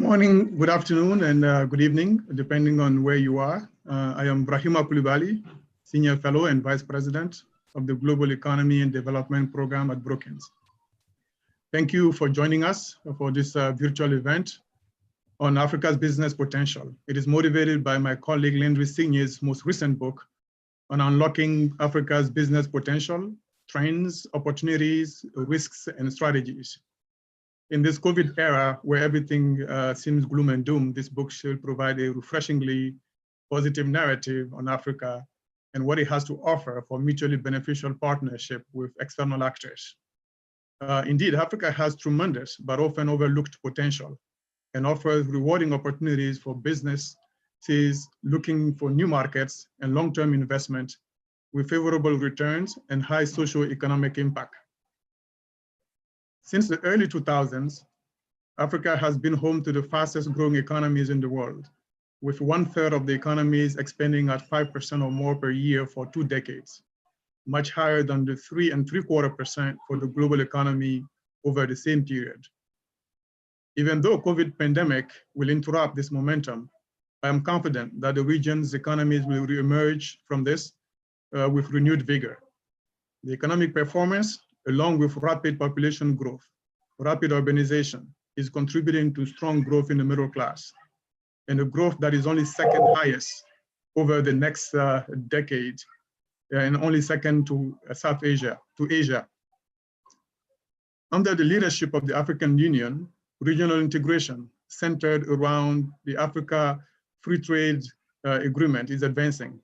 morning, good afternoon, and good evening, depending on where you are. I am Brahima Coulibaly, Senior Fellow and Vice President of the Global Economy and Development Program at Brookings. Thank you for joining us for this virtual event on Africa's business potential. It is motivated by my colleague Landry Signe's most recent book on unlocking Africa's business potential, trends, opportunities, risks, and strategies. In this COVID era, where everything seems gloom and doom, this book should provide a refreshingly positive narrative on Africa and what it has to offer for mutually beneficial partnership with external actors. Indeed, Africa has tremendous but often overlooked potential and offers rewarding opportunities for businesses looking for new markets and long-term investment with favorable returns and high socio-economic impact. Since the early 2000s, Africa has been home to the fastest growing economies in the world, with 1/3 of the economies expanding at 5% or more per year for 2 decades, much higher than the 3.75% for the global economy over the same period. Even though COVID pandemic will interrupt this momentum, I am confident that the region's economies will reemerge from this with renewed vigor. The economic performance, along with rapid population growth, rapid urbanization, is contributing to strong growth in the middle class, and a growth that is only second highest over the next decade, and only second to South Asia, to Asia. Under the leadership of the African Union, regional integration centered around the Africa Free Trade Agreement is advancing.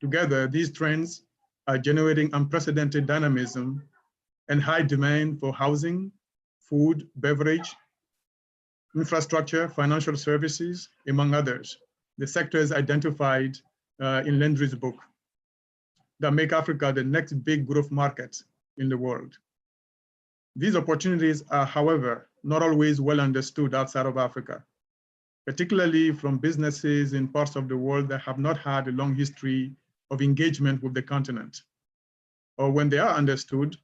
Together, these trends are generating unprecedented dynamism and high demand for housing, food, beverage, infrastructure, financial services, among others. The sectors identified in Landry's book that make Africa the next big growth market in the world. These opportunities are, however, not always well understood outside of Africa, particularly from businesses in parts of the world that have not had a long history of engagement with the continent. Or when they are understood,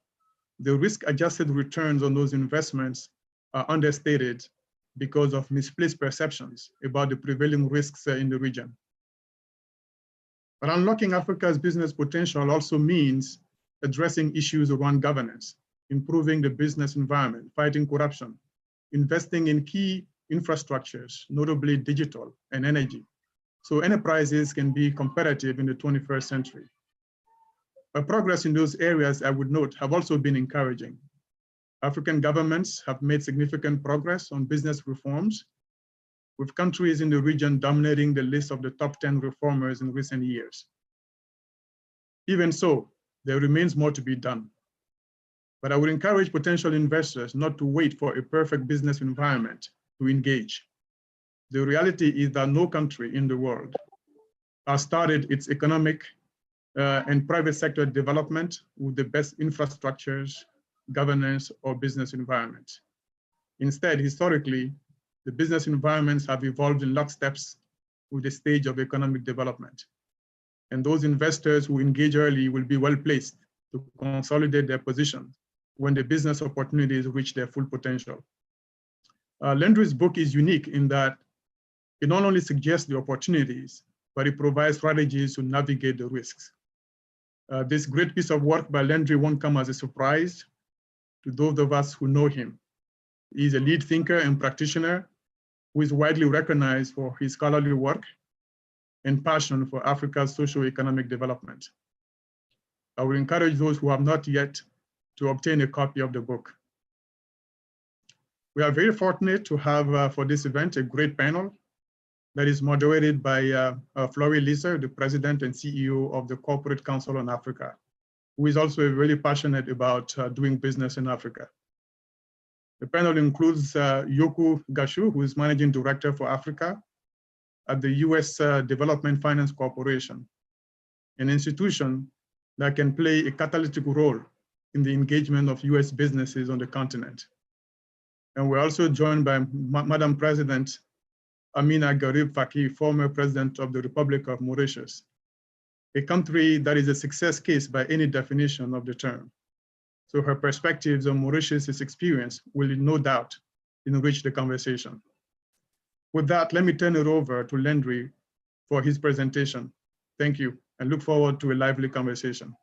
the risk-adjusted returns on those investments are understated because of misplaced perceptions about the prevailing risks in the region. But unlocking Africa's business potential also means addressing issues around governance, improving the business environment, fighting corruption, investing in key infrastructures, notably digital and energy, so enterprises can be competitive in the 21st century. But progress in those areas, I would note, have also been encouraging. African governments have made significant progress on business reforms, with countries in the region dominating the list of the top 10 reformers in recent years. Even so, there remains more to be done. But I would encourage potential investors not to wait for a perfect business environment to engage. The reality is that no country in the world has started its economic and private sector development with the best infrastructures, governance, or business environment. Instead, historically, the business environments have evolved in locksteps with the stage of economic development. And those investors who engage early will be well placed to consolidate their position when the business opportunities reach their full potential. Landry's book is unique in that it not only suggests the opportunities, but it provides strategies to navigate the risks. This great piece of work by Landry won't come as a surprise to those of us who know him. He's a lead thinker and practitioner who is widely recognized for his scholarly work and passion for Africa's socio-economic development. I would encourage those who have not yet to obtain a copy of the book. We are very fortunate to have for this event a great panel that is moderated by Flory Lisa, the President and CEO of the Corporate Council on Africa, who is also really passionate about doing business in Africa. The panel includes Yoku Gashu, who is Managing Director for Africa at the US Development Finance Corporation, an institution that can play a catalytic role in the engagement of US businesses on the continent. And we're also joined by Madam President Amina Garib Faki, former President of the Republic of Mauritius, a country that is a success case by any definition of the term. So her perspectives on Mauritius' experience will no doubt enrich the conversation. With that, let me turn it over to Landry for his presentation. Thank you, and look forward to a lively conversation.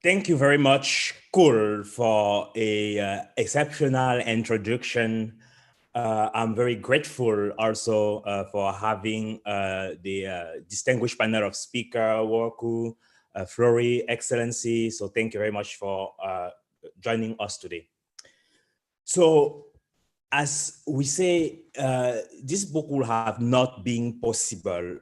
Thank you very much, Kul, for a exceptional introduction. I'm very grateful also for having the distinguished panel of speaker, Woku, Flori, Excellency. So thank you very much for joining us today. So as we say, this book will have not been possible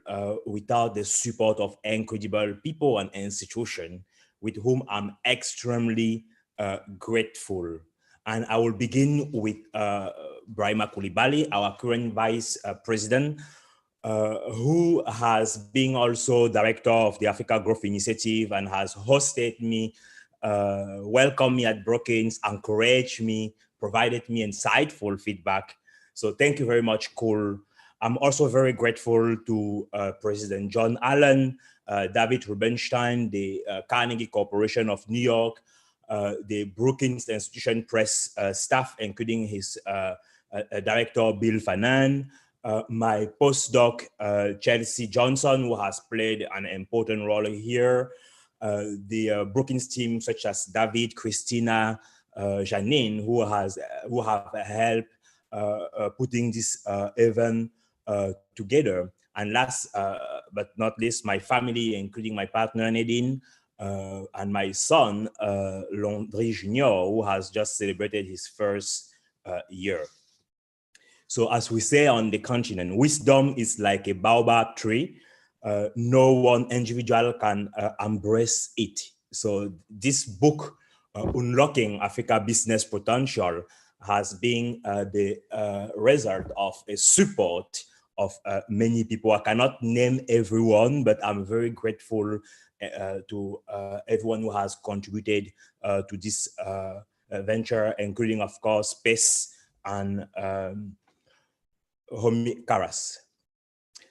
without the support of incredible people and institutions with whom I'm extremely grateful. And I will begin with Brahima Coulibaly, our current Vice President, who has been also Director of the Africa Growth Initiative and has hosted me, welcomed me at Brookings, encouraged me, provided me insightful feedback. So thank you very much, Kul. I'm also very grateful to President John Allen, David Rubenstein, the Carnegie Corporation of New York, the Brookings Institution Press staff, including his director, Bill Fanan, my postdoc, Chelsea Johnson, who has played an important role here, the Brookings team, such as David, Christina, Janine, who have helped putting this event together. And last but not least, my family, including my partner Nadine, and my son Landry Jr., who has just celebrated his first year. So as we say on the continent, wisdom is like a baobab tree. No one individual can embrace it. So this book, Unlocking Africa Business Potential, has been the result of a support of many people. I cannot name everyone, but I'm very grateful to everyone who has contributed to this venture, including, of course, Space and Homi Karas.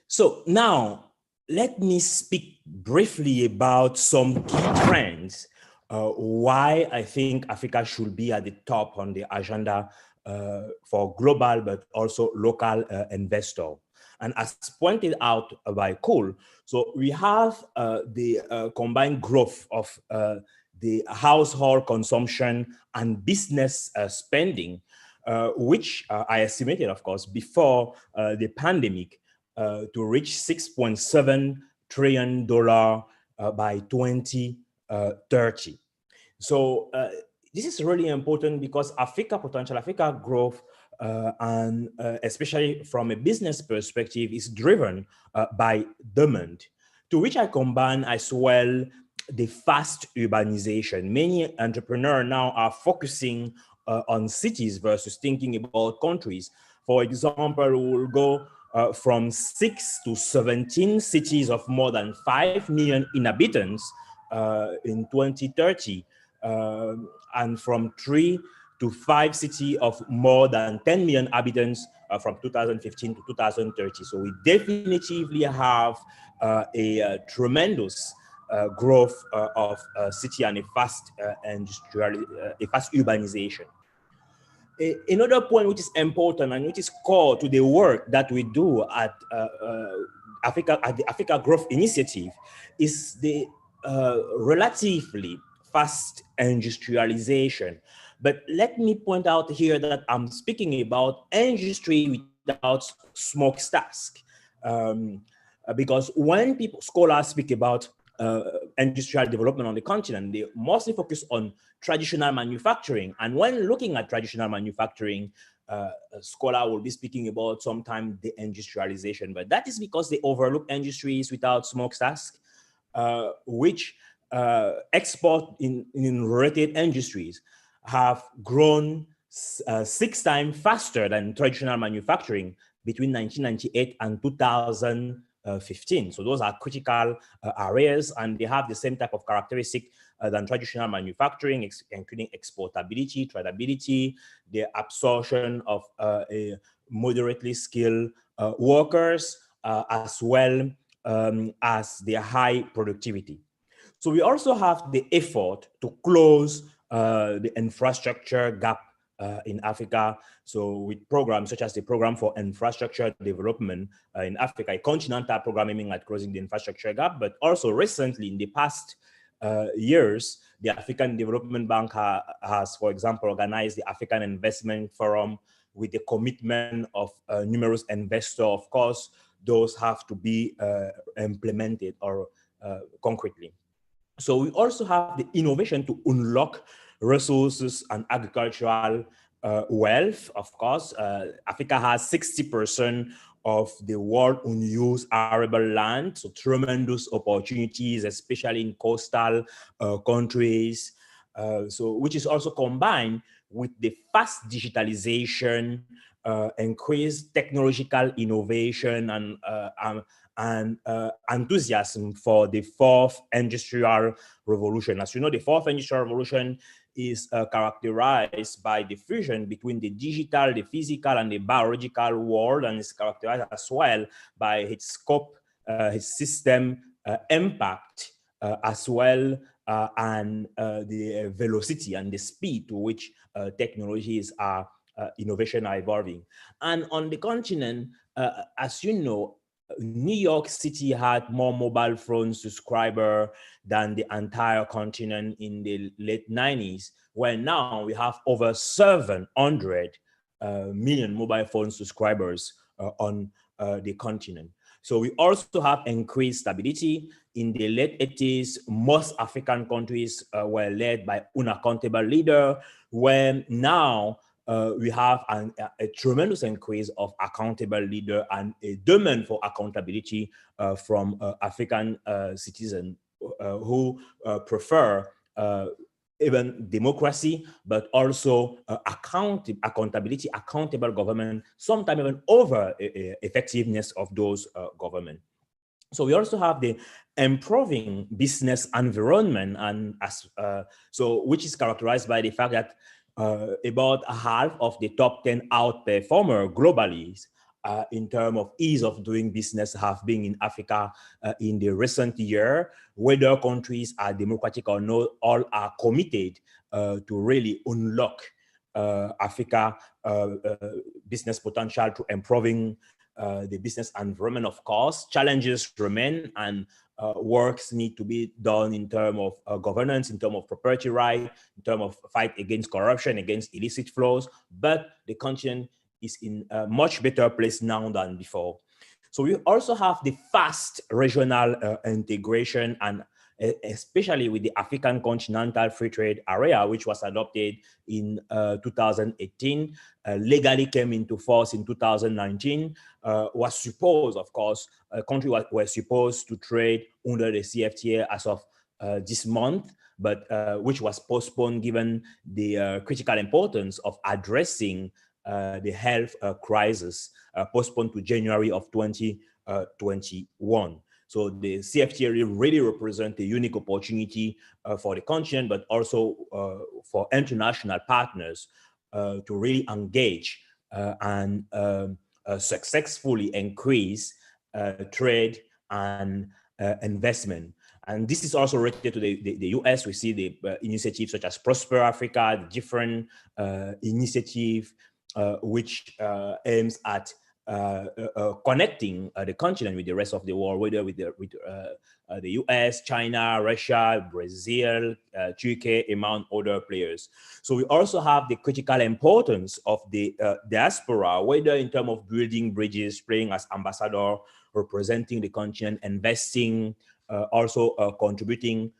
So now, let me speak briefly about some key trends, why I think Africa should be at the top on the agenda for global but also local investor. And as pointed out by Cole, so we have the combined growth of the household consumption and business spending, which I estimated, of course, before the pandemic to reach $6.7 trillion by 2030. So this is really important because Africa potential, Africa growth, and especially from a business perspective, is driven by demand, to which I combine as well the fast urbanization. Many entrepreneurs now are focusing on cities versus thinking about countries. For example, we will go from 6 to 17 cities of more than 5 million inhabitants in 2030, and from 3 to 5 cities of more than 10 million inhabitants from 2015 to 2030. So we definitively have a tremendous growth of city and a fast urbanization. Another point which is important and which is core to the work that we do at the Africa Growth Initiative is the relatively fast industrialization. But let me point out here that I'm speaking about industry without smokestack, because when scholars speak about industrial development on the continent, they mostly focus on traditional manufacturing. And when looking at traditional manufacturing, a scholar will be speaking about sometimes the industrialization, but that is because they overlook industries without smokestacks, which export in related industries have grown 6 times faster than traditional manufacturing between 1998 and 2015. So those are critical areas, and they have the same type of characteristic than traditional manufacturing, including exportability, tradability, the absorption of moderately skilled workers, as well as their high productivity. So we also have the effort to close the infrastructure gap in Africa. So with programs such as the Program for Infrastructure Development in Africa, a continental program aiming at closing the infrastructure gap, but also recently in the past years, the African Development Bank has, for example, organized the African Investment Forum with the commitment of numerous investors. Of course, those have to be implemented or concretely. So we also have the innovation to unlock resources and agricultural wealth. Of course, Africa has 60% of the world unused arable land, so tremendous opportunities, especially in coastal countries. So which is also combined with the fast digitalization, increased technological innovation, and enthusiasm for the fourth industrial revolution. As you know, the fourth industrial revolution is characterized by the fusion between the digital, the physical, and the biological world, and is characterized as well by its scope, its system impact, as well, and the velocity and the speed to which technologies are innovation are evolving. And on the continent, as you know, New York City had more mobile phone subscribers than the entire continent in the late 90s, where now we have over 700 million mobile phone subscribers on the continent. So we also have increased stability. In the late 80s, most African countries were led by unaccountable leaders, where now we have a tremendous increase of accountable leader and a demand for accountability from African citizens who prefer even democracy, but also accountability, accountable government, sometimes even over effectiveness of those government. So we also have the improving business environment, and which is characterized by the fact that about half of the top 10 outperformers globally in terms of ease of doing business have been in Africa in the recent year. Whether countries are democratic or not, all are committed to really unlock Africa business potential to improving the business environment. Of course, challenges remain, and works need to be done in terms of governance, in terms of property right, in terms of fight against corruption, against illicit flows. But the continent is in a much better place now than before. So we also have the fast regional integration, and especially with the African Continental Free Trade Area, which was adopted in 2018, legally came into force in 2019, was supposed, of course, countries were supposed to trade under the CFTA as of this month, but which was postponed given the critical importance of addressing the health crisis, postponed to January of 2021. So the CFTA really represents a unique opportunity for the continent, but also for international partners to really engage and successfully increase trade and investment. And this is also related to the US. We see the initiatives such as Prosper Africa, the different initiative which aims at connecting the continent with the rest of the world, whether with the US, China, Russia, Brazil, Turkey, among other players. So we also have the critical importance of the diaspora, whether in terms of building bridges, playing as ambassador, representing the continent, investing, also contributing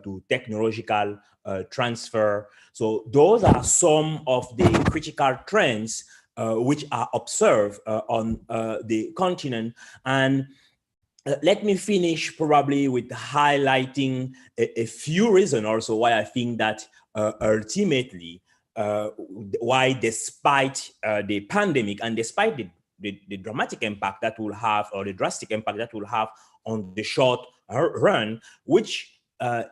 to technological transfer. So those are some of the critical trends which are observed on the continent. And let me finish probably with highlighting a few reasons also why I think that ultimately, why despite the pandemic and despite the dramatic impact that will have, or the drastic impact that will have on the short run, which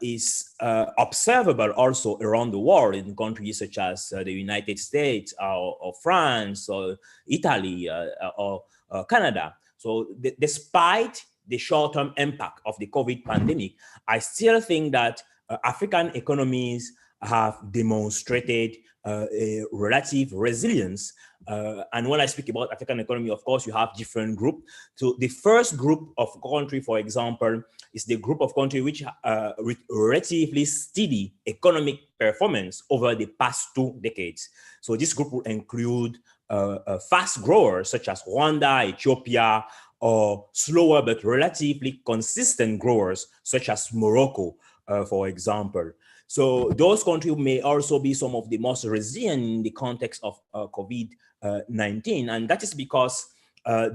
is observable also around the world in countries such as the United States or France or Italy or Canada. So despite the short-term impact of the COVID pandemic, I still think that African economies have demonstrated a relative resilience. And when I speak about African economy, of course, you have different groups. So the first group of country, for example, is the group of country which with relatively steady economic performance over the past 2 decades. So this group will include fast growers such as Rwanda, Ethiopia, or slower but relatively consistent growers such as Morocco, for example. So those countries may also be some of the most resilient in the context of COVID-19, and that is because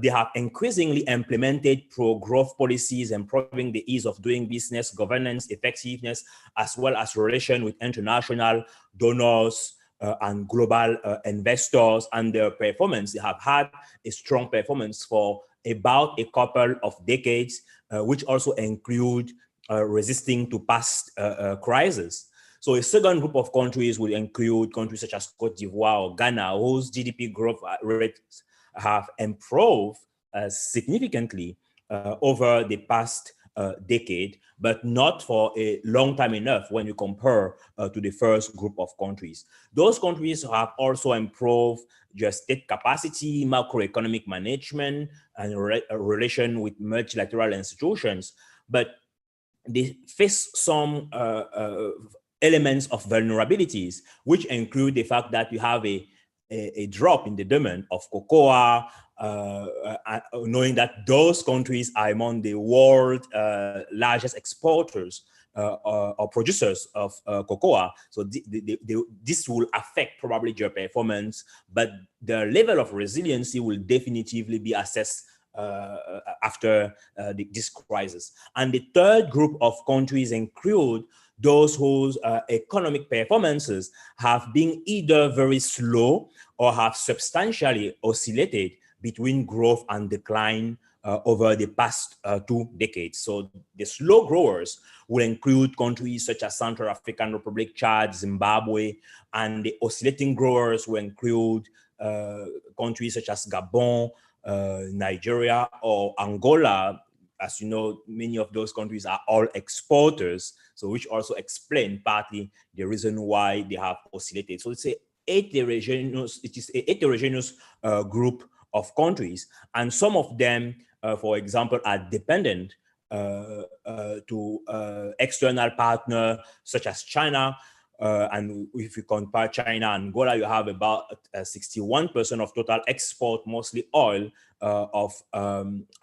they have increasingly implemented pro-growth policies, improving the ease of doing business, governance, effectiveness, as well as relation with international donors and global investors. And their performance, they have had a strong performance for about a couple of decades, which also include resisting to past crises. So a second group of countries will include countries such as Cote d'Ivoire or Ghana, whose GDP growth rates have improved significantly over the past decade, but not for a long time enough when you compare to the first group of countries. Those countries have also improved their state capacity, macroeconomic management, and relation with multilateral institutions, but they face some elements of vulnerabilities, which include the fact that you have a drop in the demand of cocoa, knowing that those countries are among the world's largest exporters or producers of cocoa. So this will affect probably their performance, but the level of resiliency will definitively be assessed after this crisis. And the third group of countries include those whose economic performances have been either very slow or have substantially oscillated between growth and decline over the past 2 decades. So the slow growers will include countries such as Central African Republic, Chad, Zimbabwe, and the oscillating growers will include countries such as Gabon, Nigeria, or Angola. As you know, many of those countries are all exporters, so which also explain partly the reason why they have oscillated. So it's a heterogeneous group of countries, and some of them, for example, are dependent to external partners such as China. And if you compare China and Angola, you have about 61% of total export, mostly oil, of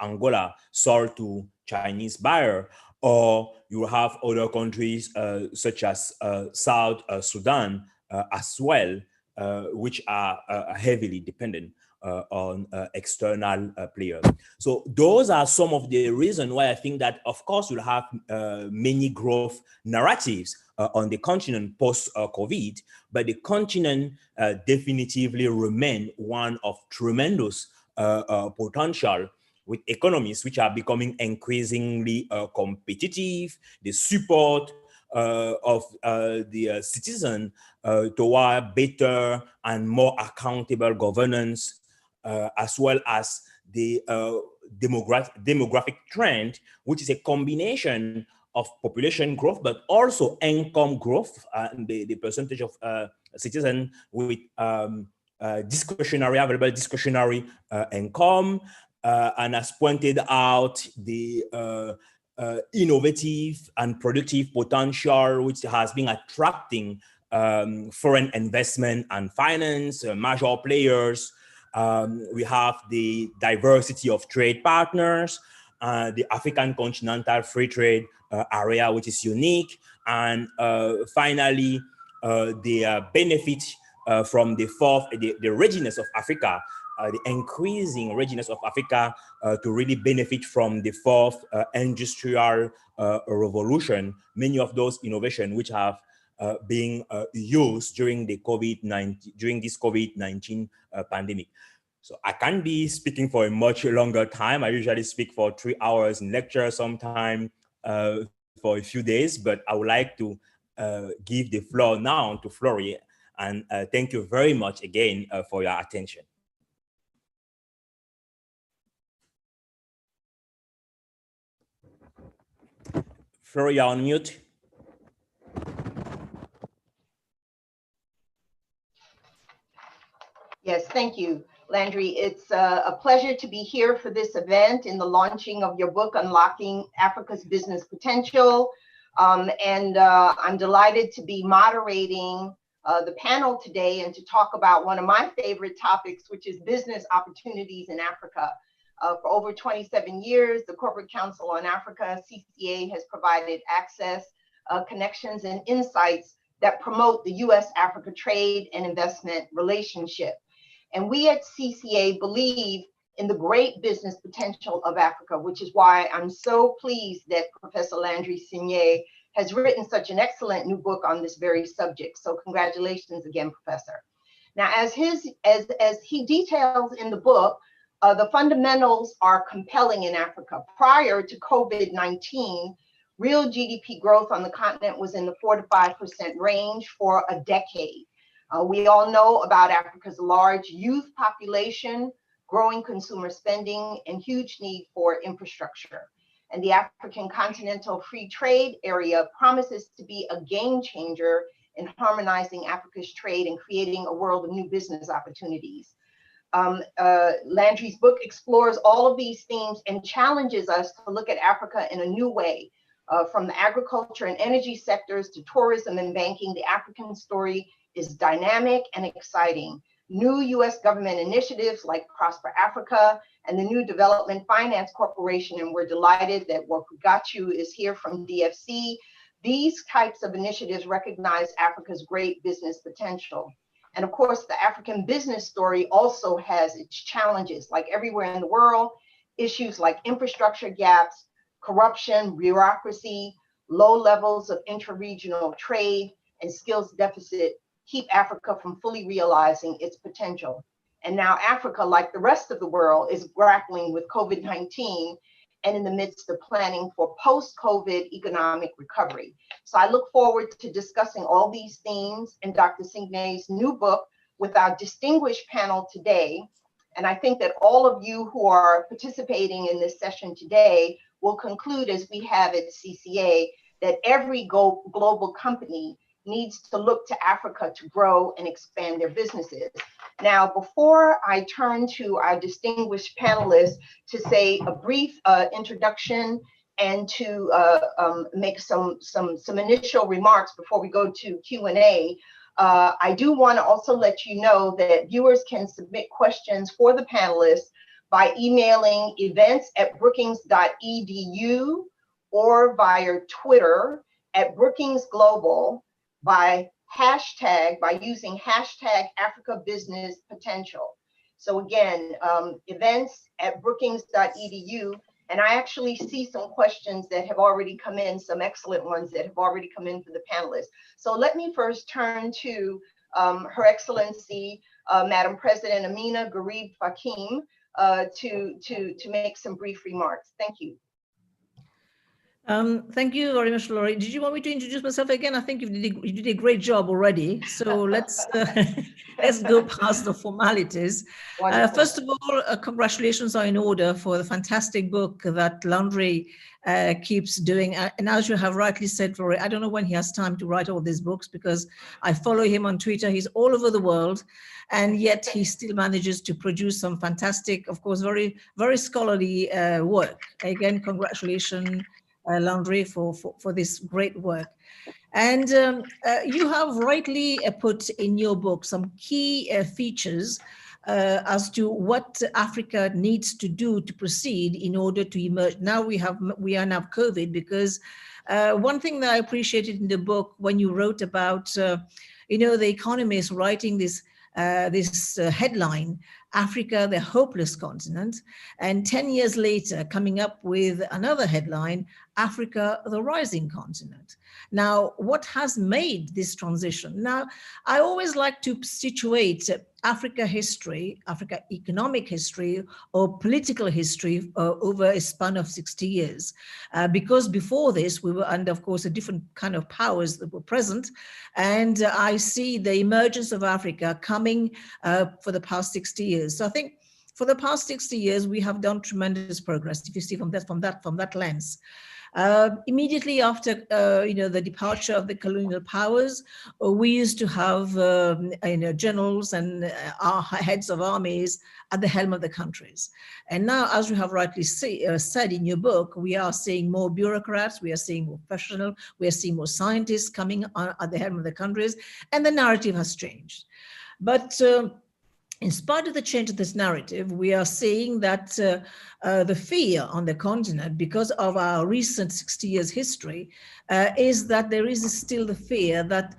Angola sold to Chinese buyer. Or you have other countries such as South Sudan as well, which are heavily dependent on external players. So those are some of the reasons why I think that, of course, you'll have many growth narratives on the continent post-COVID, but the continent definitively remain one of tremendous potential, with economies which are becoming increasingly competitive. The support of the citizen toward better and more accountable governance, as well as the demographic trend, which is a combination of population growth, but also income growth, and the percentage of citizens with available discretionary income, and as pointed out, the innovative and productive potential which has been attracting foreign investment and finance, major players. We have the diversity of trade partners, the African continental free trade area, which is unique, and finally, the benefit from the readiness of Africa, the increasing readiness of Africa to really benefit from the fourth industrial revolution. Many of those innovations which have being used during the this COVID-19 pandemic. So I can't be speaking for a much longer time. I usually speak for 3 hours in lecture, sometime for a few days, but I would like to give the floor now to Flory, and thank you very much again for your attention. Flory, you're on mute. Yes, thank you, Landry. It's a pleasure to be here for this event in the launching of your book, Unlocking Africa's Business Potential. I'm delighted to be moderating the panel today and to talk about one of my favorite topics, which is business opportunities in Africa. For over 27 years, the Corporate Council on Africa, CCA, has provided access, connections, and insights that promote the U.S.-Africa trade and investment relationship. And we at CCA believe in the great business potential of Africa, which is why I'm so pleased that Professor Landry Signé has written such an excellent new book on this very subject. So congratulations again, Professor. Now, as he details in the book, the fundamentals are compelling in Africa. Prior to COVID-19, real GDP growth on the continent was in the 4 to 5% range for a decade. We all know about Africa's large youth population, growing consumer spending, and huge need for infrastructure. And the African Continental Free Trade Area promises to be a game changer in harmonizing Africa's trade and creating a world of new business opportunities. Landry's book explores all of these themes and challenges us to look at Africa in a new way. From the agriculture and energy sectors to tourism and banking, the African story is dynamic and exciting. New U.S. government initiatives like Prosper Africa and the new Development Finance Corporation, and we're delighted that what we got you is here from DFC. These types of initiatives recognize Africa's great business potential. And of course, the African business story also has its challenges. Like everywhere in the world, issues like infrastructure gaps, corruption, bureaucracy, low levels of intra-regional trade, and skills deficit keep Africa from fully realizing its potential. And now Africa, like the rest of the world, is grappling with COVID-19 and in the midst of planning for post-COVID economic recovery. So I look forward to discussing all these themes in Dr. Signé's new book with our distinguished panel today. And I think that all of you who are participating in this session today will conclude, as we have at CCA, that every global company needs to look to Africa to grow and expand their businesses. Now, before I turn to our distinguished panelists to say a brief introduction and to make some initial remarks before we go to Q&A, I do want to also let you know that viewers can submit questions for the panelists by emailing events@brookings.edu or via Twitter @BrookingsGlobal by using hashtag Africa Business Potential. So again, events@brookings.edu. And I actually see some questions that have already come in, some excellent ones that have already come in for the panelists. So let me first turn to Her Excellency, Madam President Amina Gharib Fakim, to make some brief remarks. Thank you. Thank you very much, Laurie. Did you want me to introduce myself again? I think you did a great job already. So let's go past the formalities. First of all, congratulations are in order for the fantastic book that Landry keeps doing. And as you have rightly said, Laurie, I don't know when he has time to write all these books because I follow him on Twitter. He's all over the world. And yet he still manages to produce some fantastic, of course, very, very scholarly work. Again, congratulations, Landry, for this great work. And you have rightly put in your book some key features as to what Africa needs to do to proceed in order to emerge. Now we are now COVID, because one thing that I appreciated in the book when you wrote about, the Economist writing this headline, Africa, the hopeless continent, and 10 years later coming up with another headline, Africa, the rising continent. Now, what has made this transition? Now, I always like to situate Africa history, Africa economic history or political history over a span of 60 years. Because before this, we were under, of course, a different kind of powers that were present. And I see the emergence of Africa coming for the past 60 years. So I think for the past 60 years, we have done tremendous progress. If you see from that lens. Immediately after, the departure of the colonial powers, we used to have, generals and our heads of armies at the helm of the countries. And now, as you have rightly said in your book, we are seeing more bureaucrats, we are seeing more professionals, we are seeing more scientists coming on at the helm of the countries, and the narrative has changed. But in spite of the change of this narrative, we are seeing that the fear on the continent, because of our recent 60 years history, is that there is still the fear that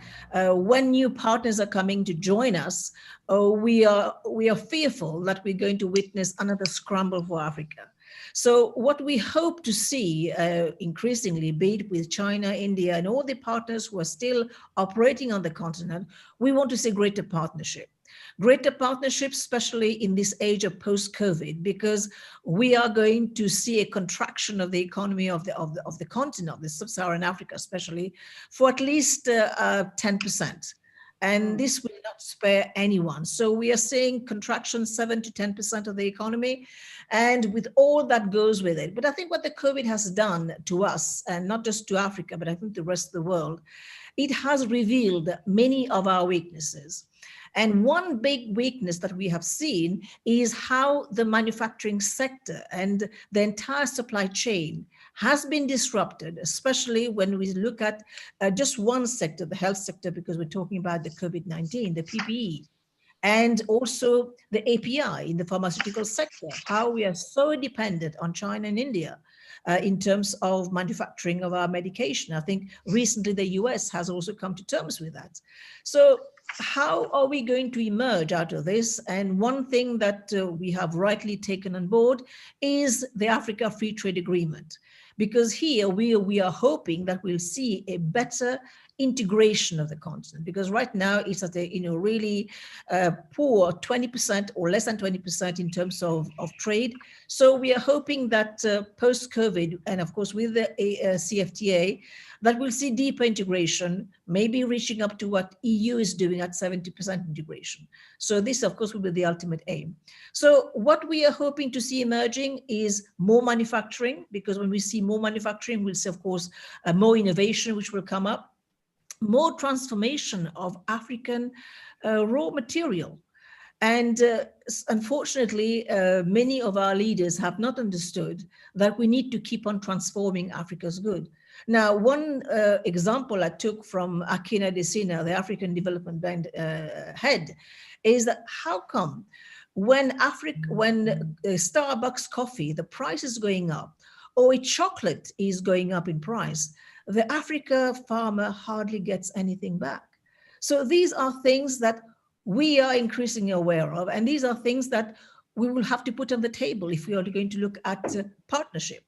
when new partners are coming to join us, we are fearful that we're going to witness another scramble for Africa. So what we hope to see increasingly, be it with China, India, and all the partners who are still operating on the continent, we want to see greater partnership. Greater partnerships, especially in this age of post-COVID, because we are going to see a contraction of the economy of the continent, of the sub-Saharan Africa especially, for at least 10%. And this will not spare anyone. So we are seeing contraction 7 to 10% of the economy, and with all that goes with it. But I think what the COVID has done to us, and not just to Africa, but I think the rest of the world, it has revealed many of our weaknesses. And one big weakness that we have seen is how the manufacturing sector and the entire supply chain has been disrupted, especially when we look at just one sector, the health sector, because we're talking about the COVID-19, the PPE, and also the API in the pharmaceutical sector, how we are so dependent on China and India in terms of manufacturing of our medication. I think recently the US has also come to terms with that. So how are we going to emerge out of this? And one thing that we have rightly taken on board is the Africa Free Trade Agreement, because here we are hoping that we'll see a better integration of the continent, because right now it's at a really poor 20% or less than 20% in terms of trade. So we are hoping that post-COVID, and of course with the CFTA, that we'll see deeper integration, maybe reaching up to what EU is doing at 70% integration. So this, of course, will be the ultimate aim. So what we are hoping to see emerging is more manufacturing, because when we see more manufacturing, we'll see, of course, more innovation, which will come up, more transformation of African raw material. And unfortunately, many of our leaders have not understood that we need to keep on transforming Africa's good. Now, one example I took from Akina Desina, the African Development Bank head, is that how come when Starbucks coffee, the price is going up, or a chocolate is going up in price, the Africa farmer hardly gets anything back. So these are things that we are increasingly aware of, and these are things that we will have to put on the table if we are going to look at partnership.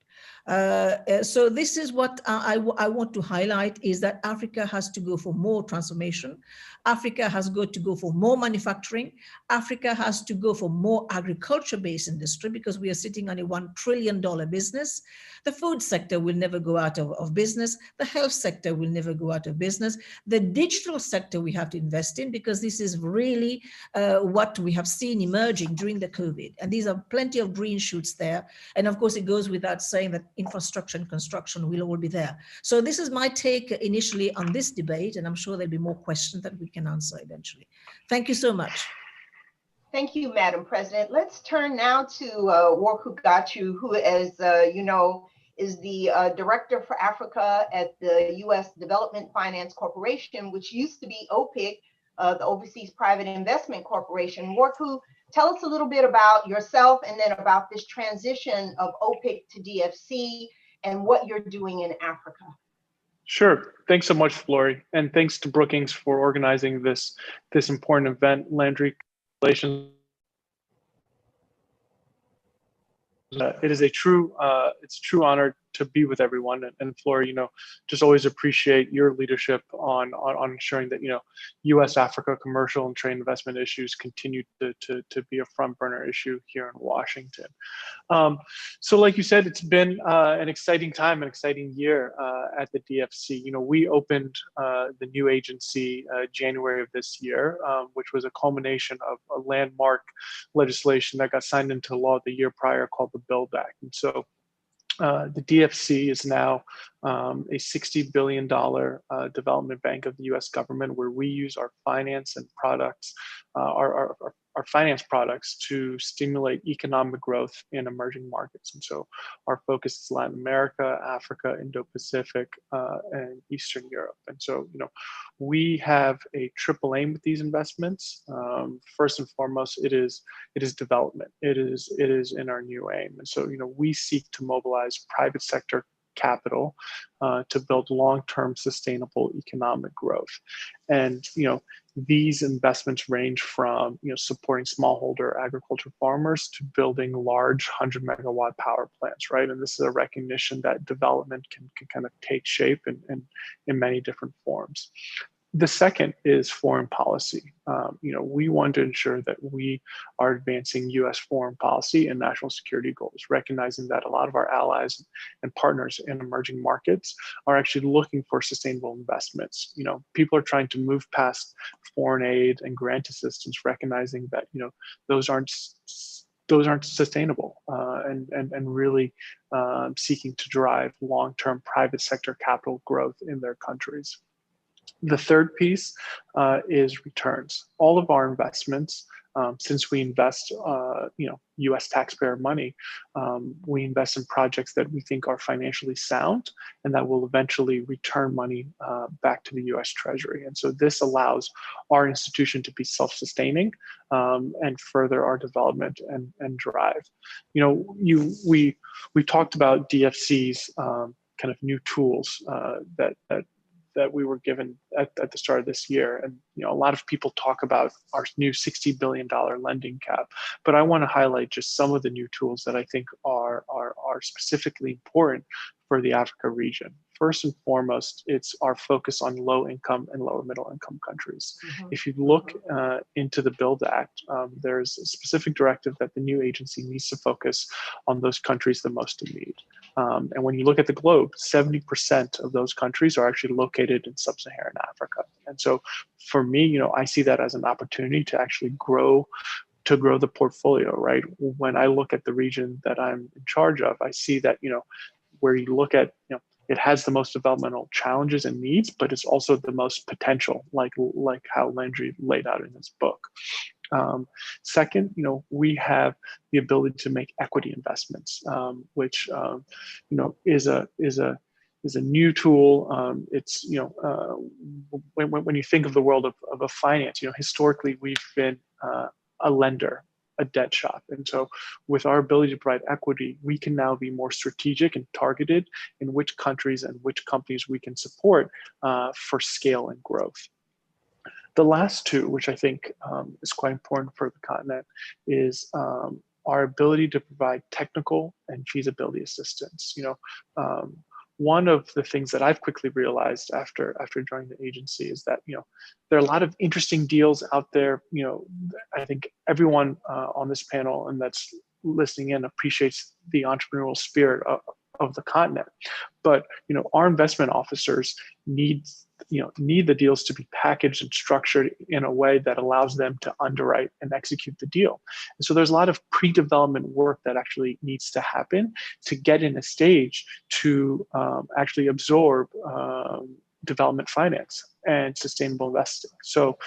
So this is what I want to highlight, is that Africa has to go for more transformation. Africa has got to go for more manufacturing. Africa has to go for more agriculture-based industry, because we are sitting on a $1 trillion business. The food sector will never go out of business. The health sector will never go out of business. The digital sector we have to invest in, because this is really what we have seen emerging during the COVID. And these are plenty of green shoots there. And of course, it goes without saying that infrastructure and construction will all be there. So this is my take initially on this debate, and I'm sure there'll be more questions that we can answer eventually. Thank you so much. Thank you, Madam President. Let's turn now to Workugachu, who, as you know, is the Director for Africa at the U.S. Development Finance Corporation, which used to be OPIC, the Overseas Private Investment Corporation. Worku, tell us a little bit about yourself, and then about this transition of OPIC to DFC and what you're doing in Africa. Sure. Thanks so much, Flory. And thanks to Brookings for organizing this important event. Landry, congratulations. It is a true honor to be with everyone. And Flora, just always appreciate your leadership on ensuring that, U.S. Africa commercial and trade investment issues continue to be a front burner issue here in Washington. So like you said, it's been an exciting time, an exciting year at the DFC. We opened the new agency January of this year, which was a culmination of a landmark legislation that got signed into law the year prior called the Build Act. And so the DFC is now a $60 billion development bank of the U.S. government, where we use our finance and products, our finance products to stimulate economic growth in emerging markets. And so our focus is Latin America, Africa, Indo-Pacific, and Eastern Europe. And so, we have a triple aim with these investments. First and foremost, it is development. It is in our new aim. And so, we seek to mobilize private sector capital to build long-term sustainable economic growth. And these investments range from supporting smallholder agriculture farmers to building large 100-megawatt power plants, right? And this is a recognition that development can kind of take shape in many different forms. The second is foreign policy. We want to ensure that we are advancing U.S. foreign policy and national security goals, recognizing that a lot of our allies and partners in emerging markets are actually looking for sustainable investments. People are trying to move past foreign aid and grant assistance, recognizing that those aren't sustainable, and really seeking to drive long-term private sector capital growth in their countries. The third piece is returns. All of our investments, since we invest, U.S. taxpayer money, we invest in projects that we think are financially sound and that will eventually return money back to the U.S. Treasury. And so this allows our institution to be self-sustaining and further our development and drive. We talked about DFC's kind of new tools that we were given at the start of this year. And a lot of people talk about our new $60 billion lending cap, but I want to highlight just some of the new tools that I think are specifically important for the Africa region. First and foremost, it's our focus on low income and lower middle income countries. Mm-hmm. If you look into the Build Act, there's a specific directive that the new agency needs to focus on those countries the most in need. And when you look at the globe, 70% of those countries are actually located in sub-Saharan Africa. And so for me, I see that as an opportunity to actually grow the portfolio, right? When I look at the region that I'm in charge of, I see that, where you look at, it has the most developmental challenges and needs, but it's also the most potential, like how Landry laid out in his book. Second, we have the ability to make equity investments, which is a new tool. It's when you think of the world of finance, historically we've been a lender, a debt shop, and so with our ability to provide equity, we can now be more strategic and targeted in which countries and which companies we can support for scale and growth. The last two, which I think is quite important for the continent, is our ability to provide technical and feasibility assistance. One of the things that I've quickly realized after joining the agency is that there are a lot of interesting deals out there. I think everyone on this panel and that's listening in appreciates the entrepreneurial spirit of the continent, but our investment officers need the deals to be packaged and structured in a way that allows them to underwrite and execute the deal. And so there's a lot of pre-development work that actually needs to happen to get in a stage to actually absorb development finance and sustainable investing. So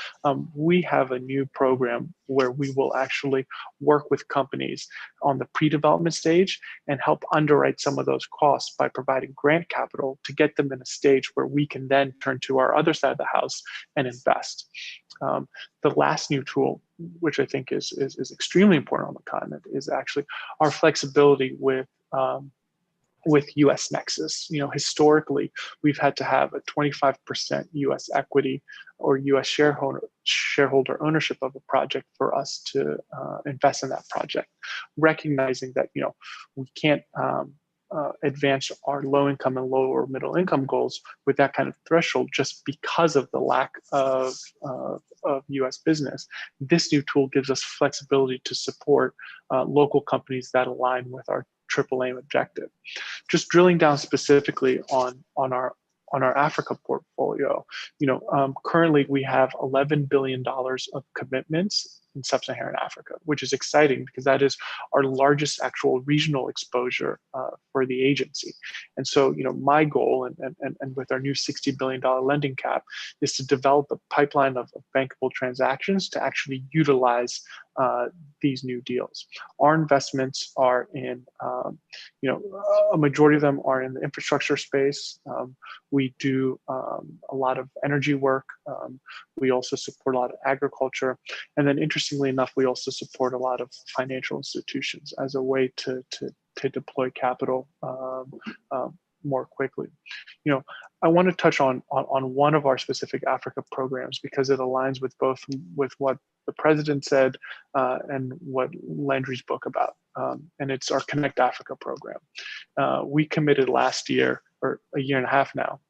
we have a new program where we will actually work with companies on the pre-development stage and help underwrite some of those costs by providing grant capital to get them in a stage where we can then turn to our other side of the house and invest. The last new tool, which I think is extremely important on the continent, is actually our flexibility with U.S. Nexus. Historically, we've had to have a 25% U.S. equity or U.S. shareholder ownership of a project for us to invest in that project, recognizing that we can't advance our low income and lower middle income goals with that kind of threshold just because of the lack of US business. This new tool gives us flexibility to support local companies that align with our triple aim objective. Just drilling down specifically on our Africa portfolio, currently we have $11 billion of commitments in sub-Saharan Africa, which is exciting because that is our largest actual regional exposure for the agency. And so, my goal and with our new $60 billion lending cap is to develop a pipeline of bankable transactions to actually utilize these new deals. Our investments are in, a majority of them are in the infrastructure space. We do a lot of energy work. We also support a lot of agriculture. And then interestingly enough, we also support a lot of financial institutions as a way to deploy capital more quickly. I want to touch on one of our specific Africa programs because it aligns with what the president said and what Landry's book about, and it's our Connect Africa program. We committed last year, or a year and a half now,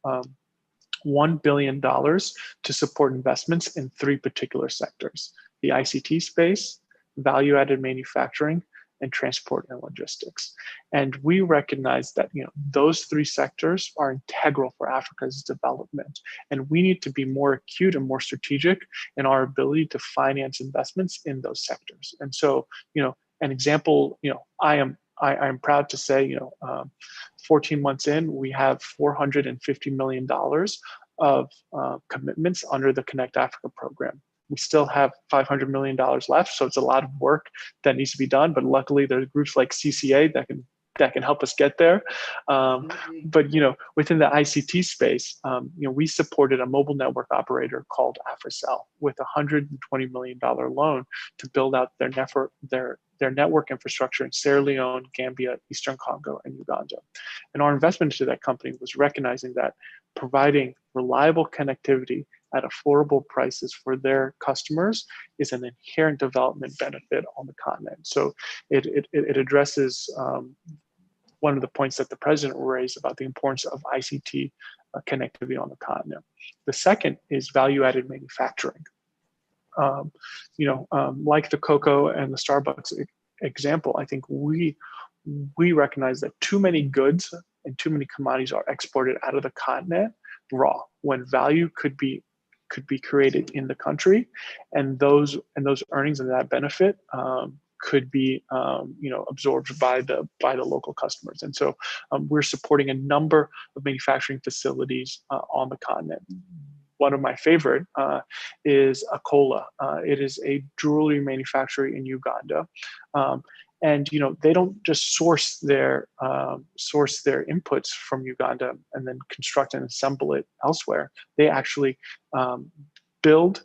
$1 billion to support investments in 3 particular sectors: the ICT space, value-added manufacturing, and transport and logistics. And we recognize that those 3 sectors are integral for Africa's development, and we need to be more acute and more strategic in our ability to finance investments in those sectors. And so, an example, I am proud to say, 14 months in, we have $450 million of commitments under the Connect Africa program. We still have $500 million left, so it's a lot of work that needs to be done. But luckily, there's groups like CCA that can help us get there. But within the ICT space, we supported a mobile network operator called Africell with a $120 million loan to build out their network infrastructure in Sierra Leone, Gambia, Eastern Congo, and Uganda. And our investment into that company was recognizing that providing reliable connectivity at affordable prices for their customers is an inherent development benefit on the continent. So it addresses one of the points that the president raised about the importance of ICT connectivity on the continent. The second is value-added manufacturing. Like the cocoa and the Starbucks example, I think we recognize that too many goods and too many commodities are exported out of the continent raw, when value could be created in the country, and those earnings and that benefit could be absorbed by the local customers. And so we're supporting a number of manufacturing facilities on the continent. One of my favorite is Akola. It is a jewelry manufacturer in Uganda. And they don't just source their inputs from Uganda and then construct and assemble it elsewhere. They actually build,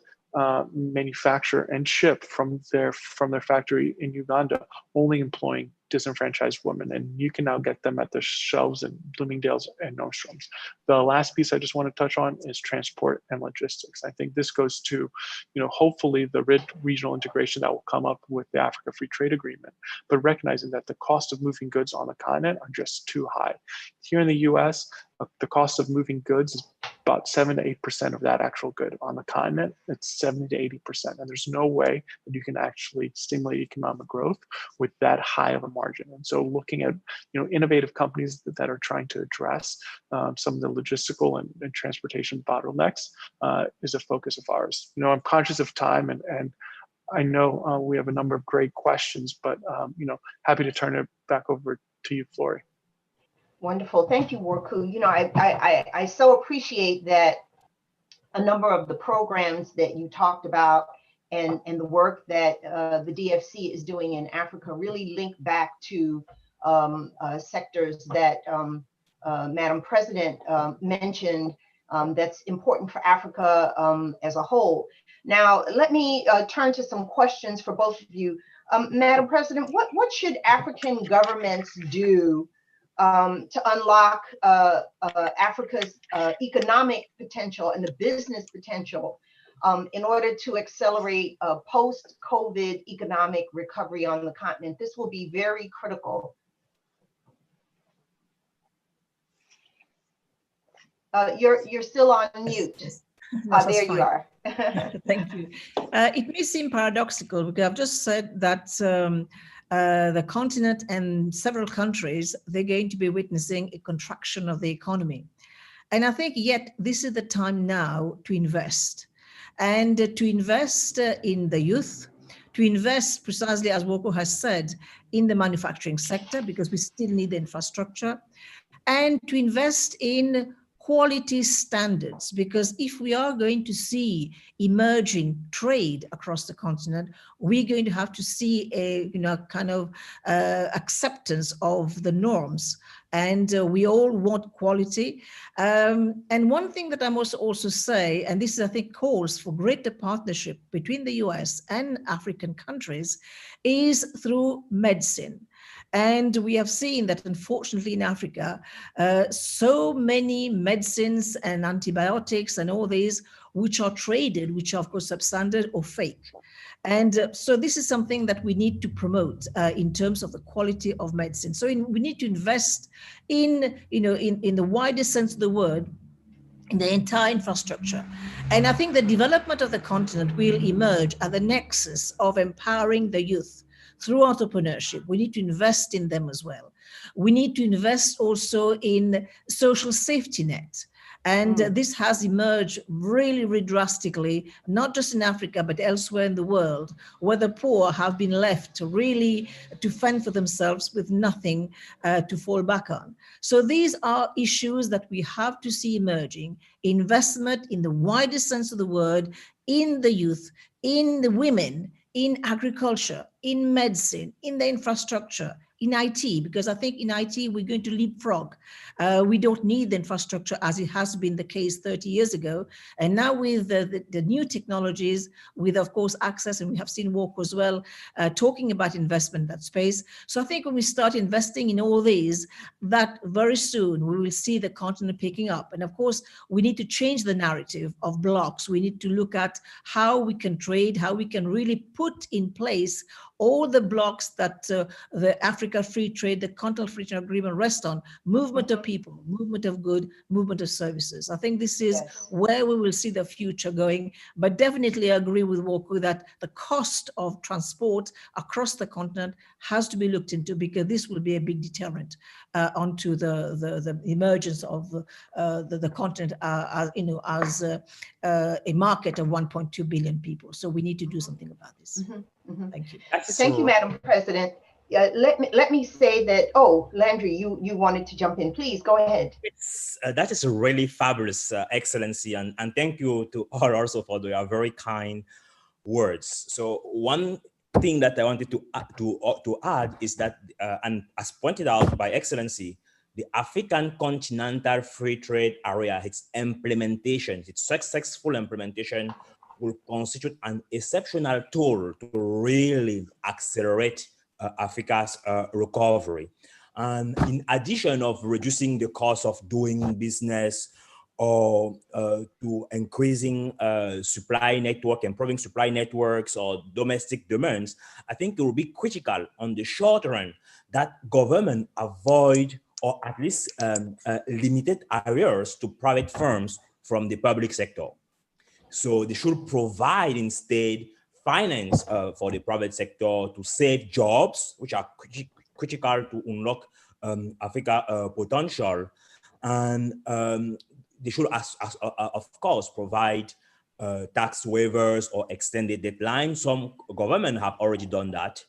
manufacture, and ship from their factory in Uganda, only employing disenfranchised women. And you can now get them at the shelves in Bloomingdale's and Nordstrom's. The last piece I just want to touch on is transport and logistics. I think this goes to, hopefully the regional integration that will come up with the Africa Free Trade Agreement, but recognizing that the cost of moving goods on the continent are just too high. Here in the US, the cost of moving goods is about 7 to 8% of that actual good. On the continent, it's 70 to 80%. And there's no way that you can actually stimulate economic growth with that high of a margin. And so looking at innovative companies that are trying to address some of the logistical and transportation bottlenecks is a focus of ours. I'm conscious of time, and I know we have a number of great questions, but happy to turn it back over to you, Flory. Wonderful. Thank you, Worku. I so appreciate that a number of the programs that you talked about and the work that the DFC is doing in Africa really link back to sectors that Madam President mentioned that's important for Africa as a whole. Now, let me turn to some questions for both of you. Madam President, what should African governments do to unlock Africa's economic potential and the business potential in order to accelerate post-COVID economic recovery on the continent? This will be very critical. You're still on mute. Yes. Yes, There fine. you are. Thank you. It may seem paradoxical because I've just said that the continent and several countries, they're going to be witnessing a contraction of the economy. And I think yet this is the time now to invest, and to invest in the youth, to invest precisely as Woko has said in the manufacturing sector, because we still need the infrastructure, and to invest in quality standards, because if we are going to see emerging trade across the continent, we're going to have to see a kind of acceptance of the norms, and we all want quality. And one thing that I must also say, and this I think calls for greater partnership between the US and African countries, is through medicine. And we have seen that, unfortunately, in Africa, so many medicines and antibiotics and all these, which are traded, which are, of course, substandard or fake. And so this is something that we need to promote in terms of the quality of medicine. So we need to invest in, in the widest sense of the word, in the entire infrastructure. And I think the development of the continent will emerge at the nexus of empowering the youth through entrepreneurship. We need to invest in them as well. We need to invest also in social safety net. And this has emerged really, really drastically, not just in Africa, but elsewhere in the world, where the poor have been left really to fend for themselves with nothing to fall back on. So these are issues that we have to see emerging: investment in the widest sense of the word, in the youth, in the women, in agriculture, in medicine, in the infrastructure, in IT, because I think in IT we're going to leapfrog. We don't need the infrastructure as it has been the case 30 years ago. And now with the new technologies, with, of course, access, and we have seen Walk as well, talking about investment in that space. So I think when we start investing in all these, that very soon we will see the continent picking up. And of course, we need to change the narrative of blocks. We need to look at how we can trade, how we can really put in place all the blocks that the Africa Free Trade, the Continental Free Trade Agreement rest on: movement of people, movement of good, movement of services. I think this is where we will see the future going. But definitely I agree with Woku that the cost of transport across the continent has to be looked into, because this will be a big deterrent onto the emergence of the continent as a market of 1.2 billion people. So we need to do something about this. Thank you. Thank you, Madam President. Let me say that, oh, Landry, you wanted to jump in. Please go ahead. That is a really fabulous, Excellency, and thank you to all also for your very kind words. So one thing that I wanted to add is that, and as pointed out by Excellency, the African Continental Free Trade Area, its implementation, its successful implementation, will constitute an exceptional tool to really accelerate Africa's recovery. And in addition of reducing the cost of doing business, or to increasing supply network, improving supply networks or domestic demands, I think it will be critical on the short run that government avoid, or at least limited areas to private firms from the public sector. So they should provide instead finance for the private sector to save jobs, which are critical to unlock Africa potential. And they should, of course, provide tax waivers or extended deadlines. Some governments have already done that.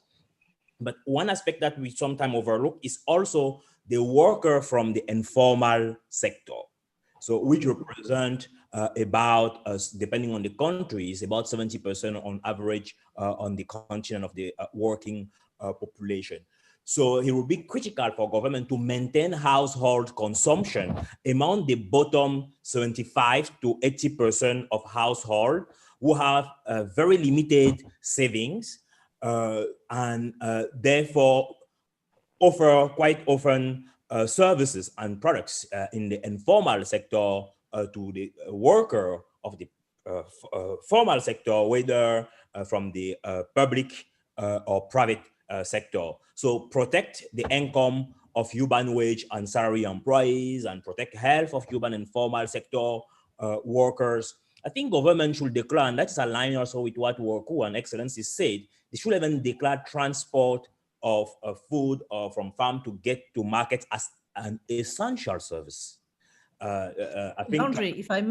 But one aspect that we sometimes overlook is also the worker from the informal sector. So which represent about, depending on the countries, about 70% on average on the continent of the working population. So it will be critical for government to maintain household consumption among the bottom 75 to 80% of households who have very limited savings and therefore offer quite often services and products in the informal sector to the worker of the formal sector, whether from the public or private sector. So protect the income of human wage and salary employees and protect health of human and formal sector workers. I think government should declare, and that's aligned also with what Worku and Excellency said, they should even declare transport of food from farm to get to market as an essential service. I think Laundry, if I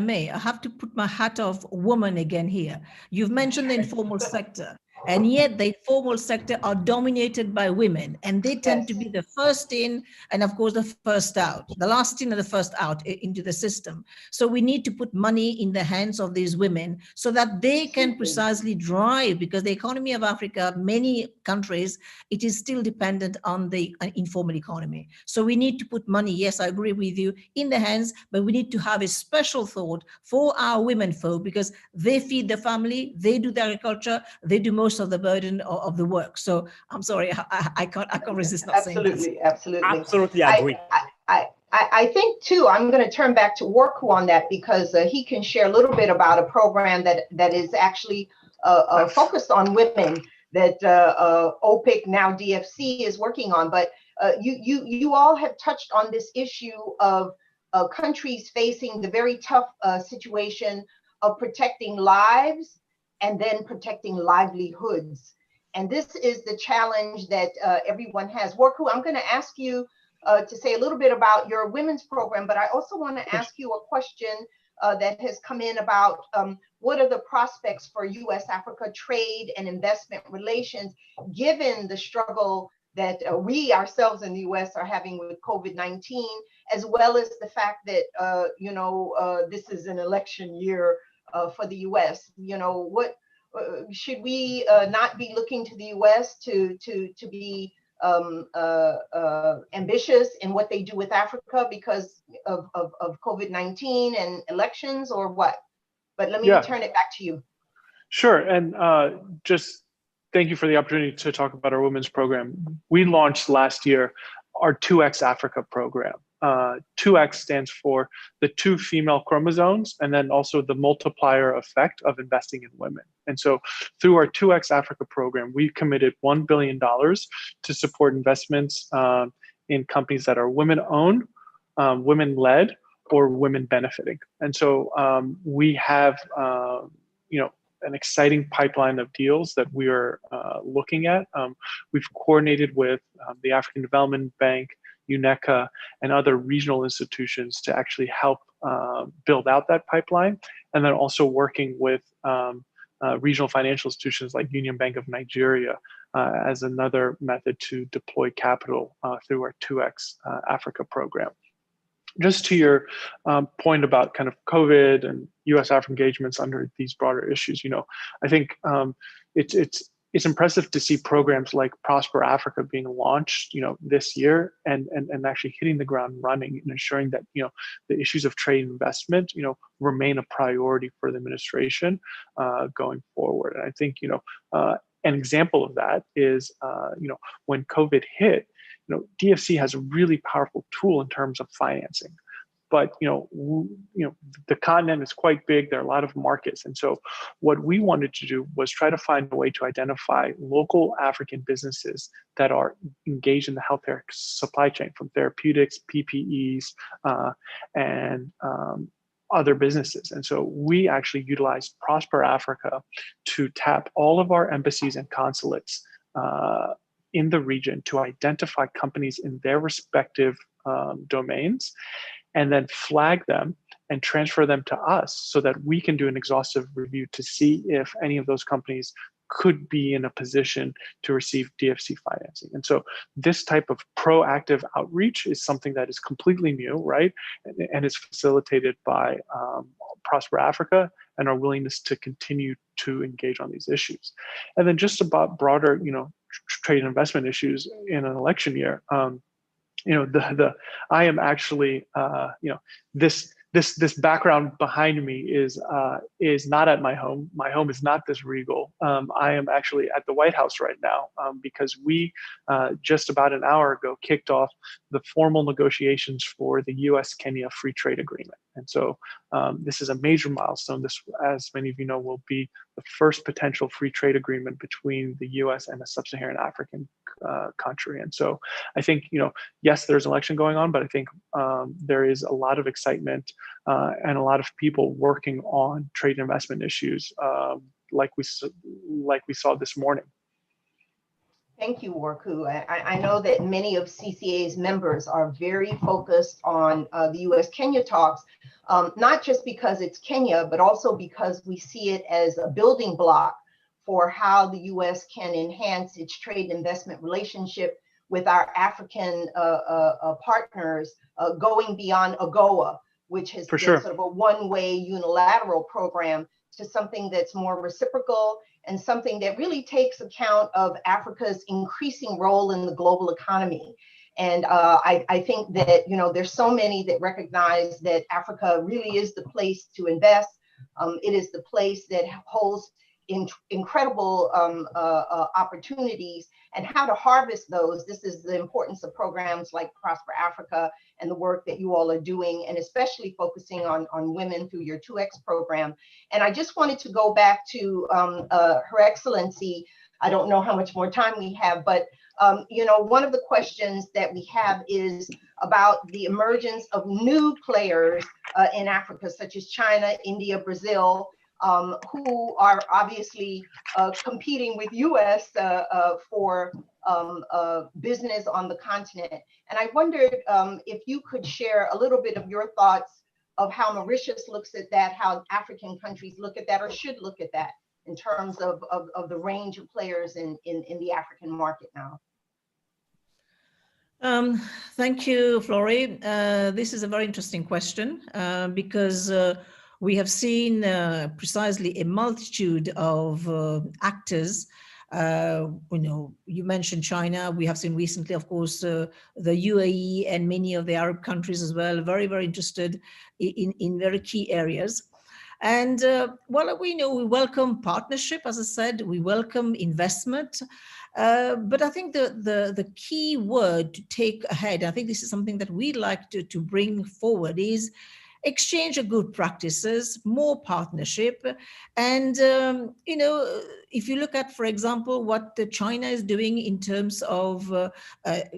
may, I have to put my hat of woman again here. You've mentioned the informal sector, and yet the informal sector are dominated by women, and they tend to be the first in, and of course the first out, the last in and the first out into the system. So we need to put money in the hands of these women so that they can precisely drive, because the economy of Africa, many countries, it is still dependent on the informal economy. So we need to put money, yes, I agree with you, in the hands, but we need to have a special thought for our women folk, because they feed the family, they do the agriculture, they do most of the burden of the work. So I'm sorry, I can't resist not saying that. Absolutely agree. I think too, I'm going to turn back to Worku on that, because he can share a little bit about a program that is actually focused on women that OPIC, now DFC, is working on. But you all have touched on this issue of countries facing the very tough situation of protecting lives and then protecting livelihoods. And this is the challenge that everyone has. Worku, I'm going to ask you to say a little bit about your women's program, but I also want to ask you a question that has come in about what are the prospects for U.S.-Africa trade and investment relations, given the struggle that we ourselves in the U.S. are having with COVID-19, as well as the fact that, this is an election year for the U.S. What should we not be looking to the U.S. to be ambitious in what they do with Africa because of COVID-19 and elections, or what? But let me turn it back to you. Sure. And just thank you for the opportunity to talk about our women's program. We launched last year our 2X Africa program. 2X stands for the 2 female chromosomes, and then also the multiplier effect of investing in women. And so through our 2X Africa program, we've committed $1 billion to support investments in companies that are women-owned, women-led, or women benefiting. And so we have, an exciting pipeline of deals that we are looking at. We've coordinated with the African Development Bank, UNECA, and other regional institutions to actually help build out that pipeline, and then also working with regional financial institutions like Union Bank of Nigeria as another method to deploy capital through our 2X Africa program. Just to your point about kind of COVID and U.S.-Africa engagements under these broader issues, I think it's impressive to see programs like Prosper Africa being launched, this year and actually hitting the ground running and ensuring that, the issues of trade and investment, remain a priority for the administration going forward. And I think, an example of that is, when COVID hit, DFC has a really powerful tool in terms of financing. But the continent is quite big. There are a lot of markets, and so what we wanted to do was try to find a way to identify local African businesses that are engaged in the healthcare supply chain, from therapeutics, PPEs, and other businesses. And so we actually utilized Prosper Africa to tap all of our embassies and consulates in the region to identify companies in their respective domains, and then flag them and transfer them to us so that we can do an exhaustive review to see if any of those companies could be in a position to receive DFC financing. And so this type of proactive outreach is something that is completely new, right? And it's facilitated by Prosper Africa and our willingness to continue to engage on these issues. And then just about broader, trade and investment issues in an election year. I am actually, this background behind me is not at my home. My home is not this regal. I am actually at the White House right now because we just about an hour ago kicked off the formal negotiations for the U.S.-Kenya Free Trade Agreement. And so this is a major milestone. This, as many of you know, will be the first potential free trade agreement between the US and a sub-Saharan African country. And so I think, yes, there's an election going on, but I think there is a lot of excitement and a lot of people working on trade and investment issues like we saw this morning. Thank you, Warku. I know that many of CCA's members are very focused on the US-Kenya talks, not just because it's Kenya, but also because we see it as a building block for how the US can enhance its trade and investment relationship with our African partners, going beyond AGOA, which has been sort of a one-way unilateral program, to something that's more reciprocal and something that really takes account of Africa's increasing role in the global economy. And I think that, there's so many that recognize that Africa really is the place to invest. It is the place that holds incredible opportunities, and how to harvest those. This is the importance of programs like Prosper Africa and the work that you all are doing, and especially focusing on women through your 2X program. And I just wanted to go back to Her Excellency. I don't know how much more time we have, but one of the questions that we have is about the emergence of new players in Africa, such as China, India, Brazil, who are obviously competing with US for business on the continent. And I wondered if you could share a little bit of your thoughts of how Mauritius looks at that, how African countries look at that, or should look at that, in terms of the range of players in the African market now. Thank you, Flori. This is a very interesting question because we have seen precisely a multitude of actors. You mentioned China. We have seen recently, of course, the UAE and many of the Arab countries as well, very, very interested in very key areas. And well, we welcome partnership, as I said, we welcome investment. But I think the key word to take ahead, I think this is something that we'd like to bring forward, is exchange of good practices, more partnership. And, if you look at, for example, what China is doing in terms of,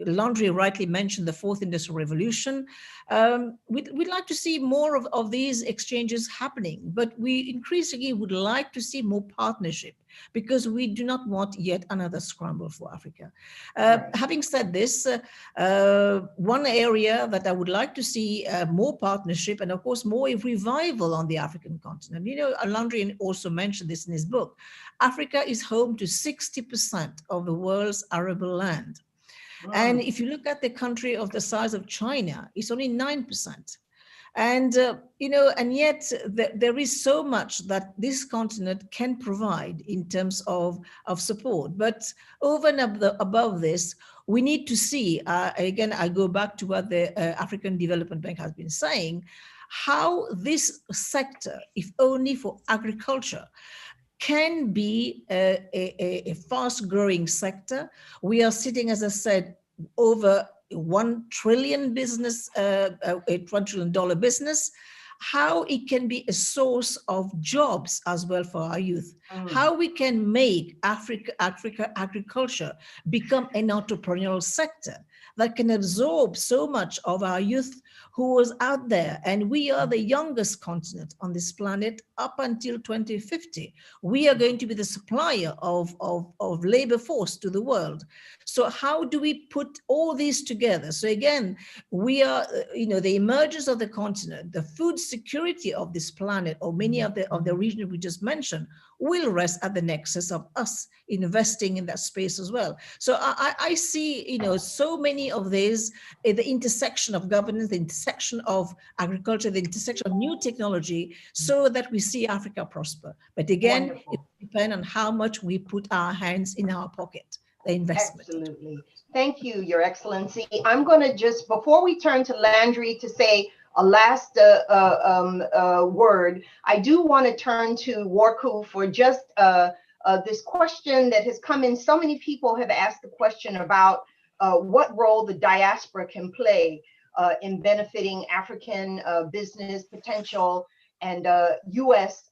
Landry rightly mentioned the fourth industrial revolution, we'd like to see more of these exchanges happening, but we increasingly would like to see more partnership, because we do not want yet another scramble for Africa. Having said this, one area that I would like to see more partnership, and of course more revival on the African continent. Landry also mentioned this in his book. Africa is home to 60% of the world's arable land. And if you look at the country of the size of China, it's only 9%. And, and yet there is so much that this continent can provide in terms of support. But over and above this, we need to see, again, I go back to what the African Development Bank has been saying, how this sector, if only for agriculture, can be a fast-growing sector. We are sitting, as I said, over $1 trillion business, $1 trillion business, how it can be a source of jobs as well for our youth, how we can make Africa agriculture become an entrepreneurial sector that can absorb so much of our youth who was out there. And we are the youngest continent on this planet up until 2050. We are going to be the supplier of labor force to the world. So how do we put all these together? So again, we are, the emergence of the continent, the food security of this planet, or many of the regions we just mentioned, will rest at the nexus of us investing in that space as well. So I see, so many of these, the intersection of governance, the intersection of agriculture, the intersection of new technology, so that we see Africa prosper. But again, Wonderful. it depends on how much we put our hands in our pocket, the investment. Absolutely. Thank you, Your Excellency. I'm going to just, before we turn to Landry to say a last word, I do want to turn to Warku for just this question that has come in. So many people have asked the question about what role the diaspora can play in benefiting African business potential and US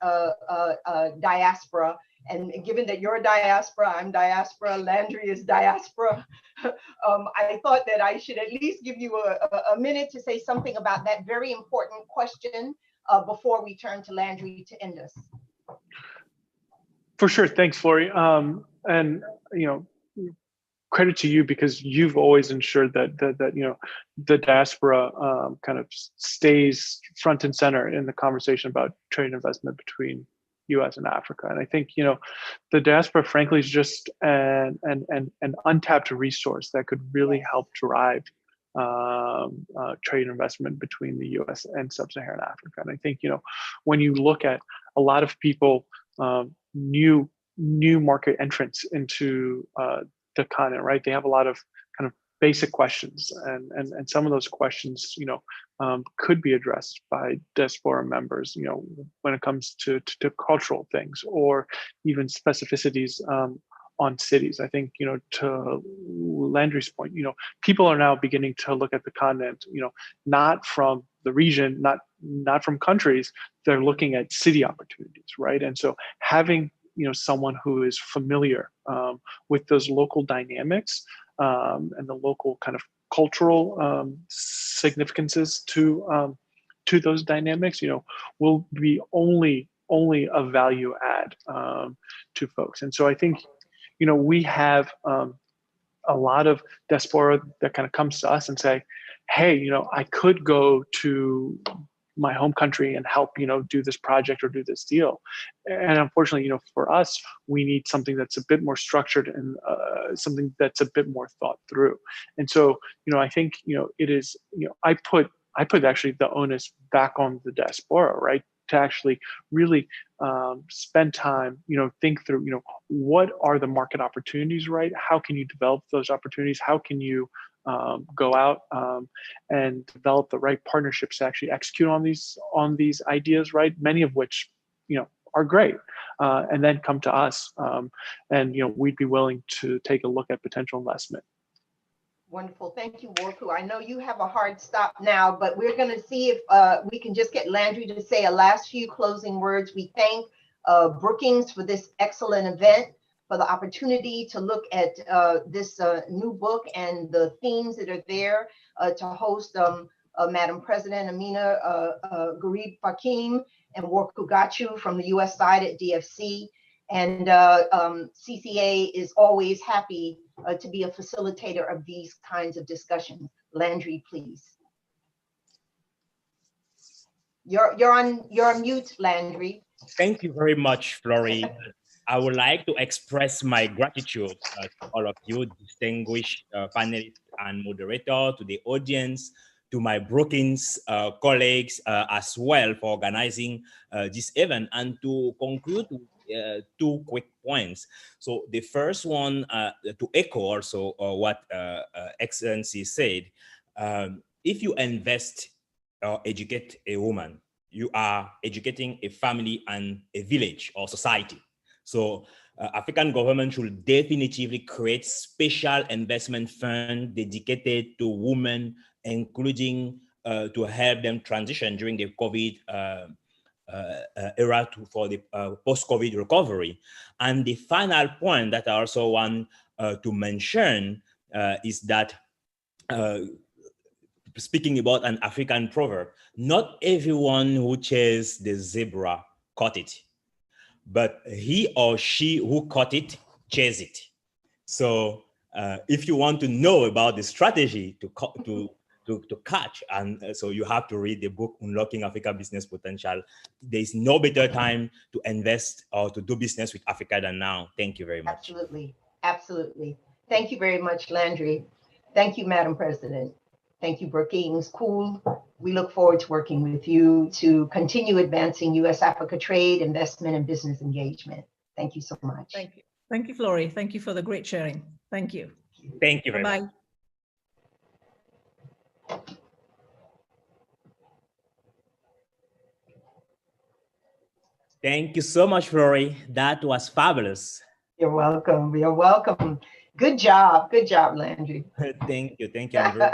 diaspora. And given that you're a diaspora, I'm diaspora, Landry is diaspora, I thought that I should at least give you a minute to say something about that very important question before we turn to Landry to end us. For sure. Thanks, Flori. And, credit to you, because you've always ensured that the diaspora kind of stays front and center in the conversation about trade and investment between U.S. and Africa. And I think the diaspora, frankly, is just an untapped resource that could really help drive trade and investment between the U.S. and sub-Saharan Africa. And I think when you look at a lot of people, new market entrants into the continent, right? They have a lot of kind of basic questions, and some of those questions, could be addressed by diaspora members, when it comes to cultural things or even specificities on cities. I think, to Landry's point, people are now beginning to look at the continent, not from the region, not from countries. They're looking at city opportunities, right? And so having someone who is familiar with those local dynamics and the local kind of cultural significances to those dynamics, will be only a value add to folks. And so I think, we have a lot of diaspora that kind of comes to us and say, hey, I could go to my home country and help, do this project or do this deal. And unfortunately, for us, we need something that's a bit more structured and something that's a bit more thought through. And so, I think, it is, I put actually the onus back on the diaspora, right? To actually really spend time, think through, what are the market opportunities, right? How can you develop those opportunities? How can you go out and develop the right partnerships to actually execute on these ideas, right? Many of which, are great, and then come to us, and we'd be willing to take a look at potential investment. Wonderful. Thank you, Worku. I know you have a hard stop now, but we're going to see if we can just get Landry to say a last few closing words. We thank Brookings for this excellent event, for the opportunity to look at this new book and the themes that are there, to host Madam President Amina Gharib Fakim and Worku Gachu from the US side at DFC. And CCA is always happy to be a facilitator of these kinds of discussions. Landry, please. You're on mute, Landry. Thank you very much, Flori. I would like to express my gratitude to all of you, distinguished panelists and moderator, to the audience, to my Brookings colleagues as well for organizing this event, and to conclude two quick points. So the first one, to echo also what Excellency said, if you invest or educate a woman, you are educating a family and a village or society. So African government should definitively create special investment fund dedicated to women, including to help them transition during the COVID era for the post-COVID recovery. And the final point that I also want to mention is that speaking about an African proverb, not everyone who chases the zebra caught it, but he or she who caught it chased it. So if you want to know about the strategy to catch, and so you have to read the book Unlocking Africa Business Potential. There is no better time to invest or to do business with Africa than now. Thank you very much. Absolutely, absolutely. Thank you very much, Landry. Thank you, Madam President. Thank you, Brookings. Cool. We look forward to working with you to continue advancing U.S.-Africa trade, investment, and business engagement. Thank you so much. Thank you. Thank you, Flori. Thank you for the great sharing. Thank you. Thank you very much. Thank you so much, Flori. That was fabulous. You're welcome. You're welcome. Good job. Good job, Landry. Thank you. Thank you. I'm very